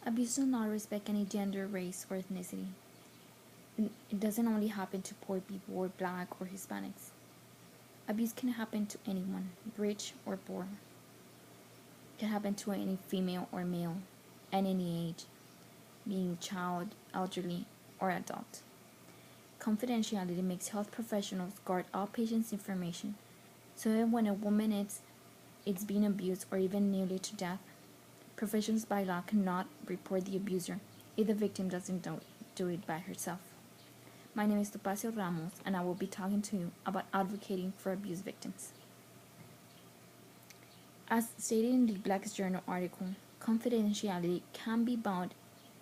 Abuse does not respect any gender, race, or ethnicity. It doesn't only happen to poor people or black or Hispanics. Abuse can happen to anyone, rich or poor. It can happen to any female or male, at any age, being child, elderly, or adult. Confidentiality makes health professionals guard all patients' information. So even when a woman is being abused or even nearly to death, professionals by law cannot report the abuser if the victim doesn't do it by herself. My name is Topacio Ramos, and I will be talking to you about advocating for abuse victims. As stated in the Black's Journal article, confidentiality can be bound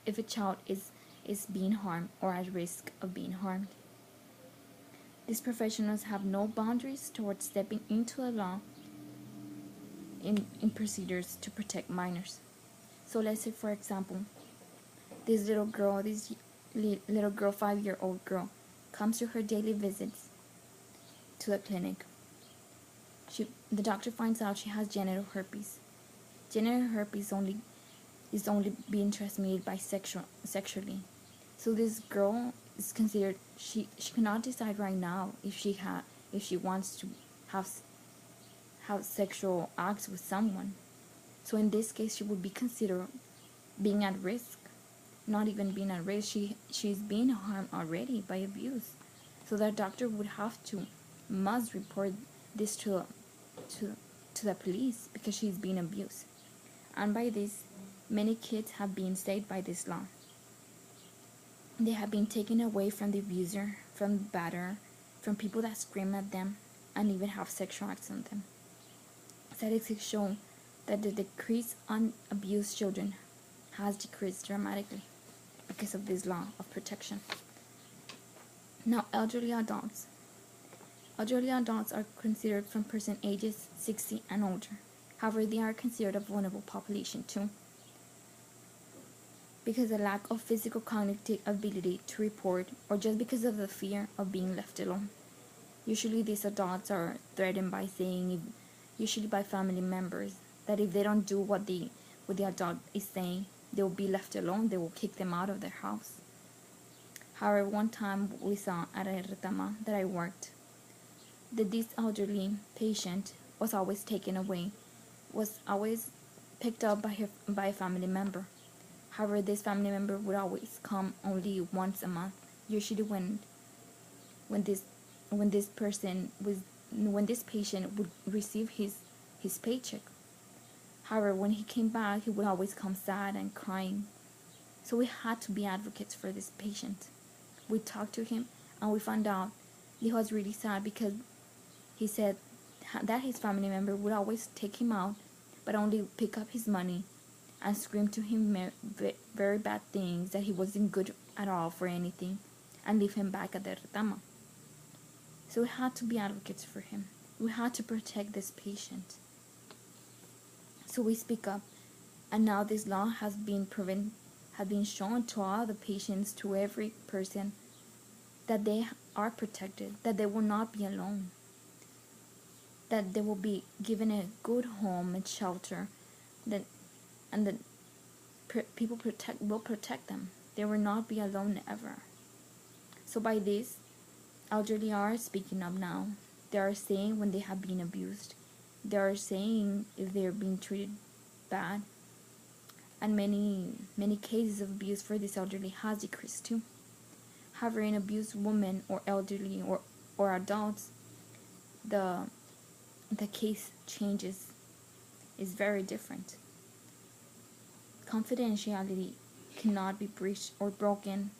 if a child is being harmed or at risk of being harmed. These professionals have no boundaries towards stepping into the law in procedures to protect minors. So let's say, for example, this little girl, 5-year-old girl, comes to her daily visits to the clinic. The doctor finds out she has genital herpes. Genital herpes is only being transmitted by sexually. So this girl is considered, she cannot decide right now if she wants to have sexual acts with someone. So in this case, she would be considered being at risk. Not even being at risk, she's being harmed already by abuse. So that doctor must report this to the police because she's being abused. And by this, many kids have been saved by this law. They have been taken away from the abuser, from the batterer, from people that scream at them and even have sexual acts on them. Statistics show that the decrease on abused children has decreased dramatically because of this law of protection. Now, elderly adults. Elderly adults are considered from person ages 60 and older. However, they are considered a vulnerable population too, because of the lack of physical cognitive ability to report or just because of the fear of being left alone. Usually these adults are threatened by usually by family members, that if they don't do what the adult is saying, they will be left alone, they will kick them out of their house. However, one time we saw at a retama that I worked, that this elderly patient was always taken away, was always picked up by a family member. However, this family member would always come only once a month, usually when this patient would receive his paycheck. However, when he came back, he would always come sad and crying. So we had to be advocates for this patient. We talked to him and we found out he was really sad because he said that his family member would always take him out but only pick up his money and scream to him very bad things, that he wasn't good at all for anything, and leave him back at the retama. So we had to be advocates for him. We had to protect this patient. So we speak up, and now this law has been shown to all the patients, to every person, that they are protected, that they will not be alone, that they will be given a good home and shelter, and that people will protect them. They will not be alone ever. So by this, elderly are speaking up now. They are saying when they have been abused. They are saying if they are being treated bad. And many cases of abuse for this elderly has decreased too. However, in abused women or elderly or adults, the case changes, is very different. Confidentiality cannot be breached or broken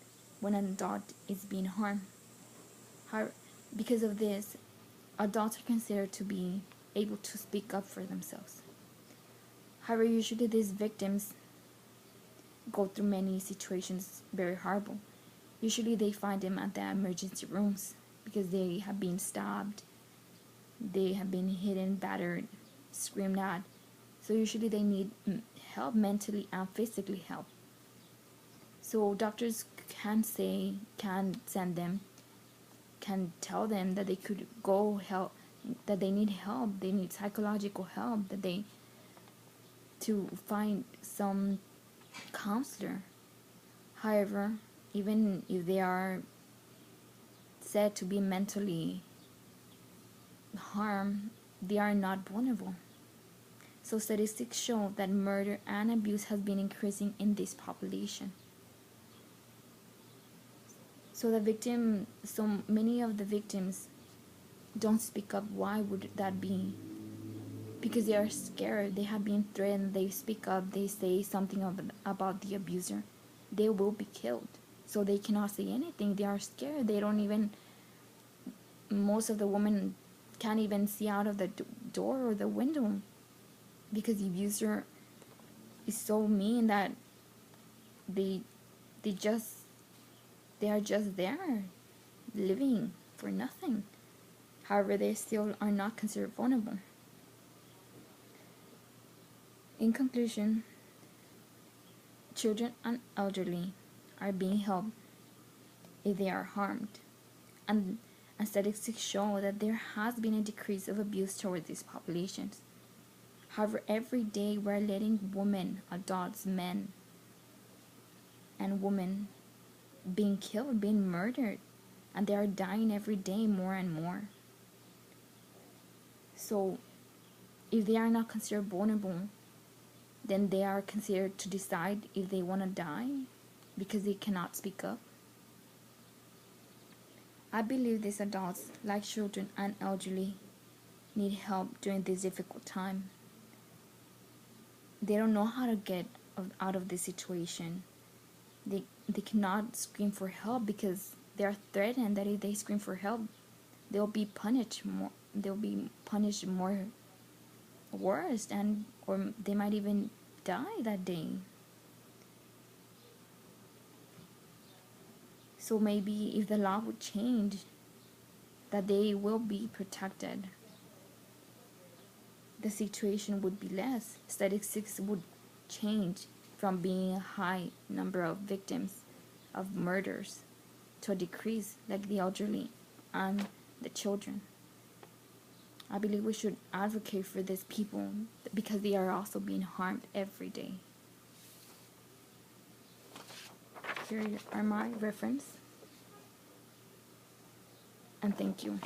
when an adult is being harmed. Because of this, adults are considered to be able to speak up for themselves. However, usually these victims go through many situations very horrible. Usually they find them at the emergency rooms because they have been stabbed, they have been hit, battered, screamed at. So usually they need help, mentally and physically help. So doctors can send them, can tell them that they could go help, that they need help, they need psychological help, that they to find some counselor. However, even if they are said to be mentally harmed, they are not vulnerable. So statistics show that murder and abuse has been increasing in this population. So many of the victims don't speak up. Why would that be? Because they are scared. They have been threatened. They speak up. They say something about the abuser. They will be killed. So they cannot say anything. They are scared. They don't even, most of the women can't even see out of the door or the window, because the abuser is so mean that they are just there living for nothing. However, they still are not considered vulnerable. In conclusion, children and elderly are being helped if they are harmed, and statistics show that there has been a decrease of abuse towards these populations. However, every day we're letting women, adults, men, and women being killed, being murdered, and they are dying every day more and more. So if they are not considered vulnerable, then they are considered to decide if they want to die because they cannot speak up. I believe these adults, like children and elderly, need help during this difficult time. They don't know how to get out of this situation. They cannot scream for help because they are threatened that if they scream for help, they'll be punished more. They'll be punished more worse, or they might even die that day. So maybe if the law would change, that they will be protected, the situation would be less. Statistics would change from being a high number of victims of murders to a decrease, like the elderly and the children. I believe we should advocate for these people because they are also being harmed every day. Here are my reference, and thank you.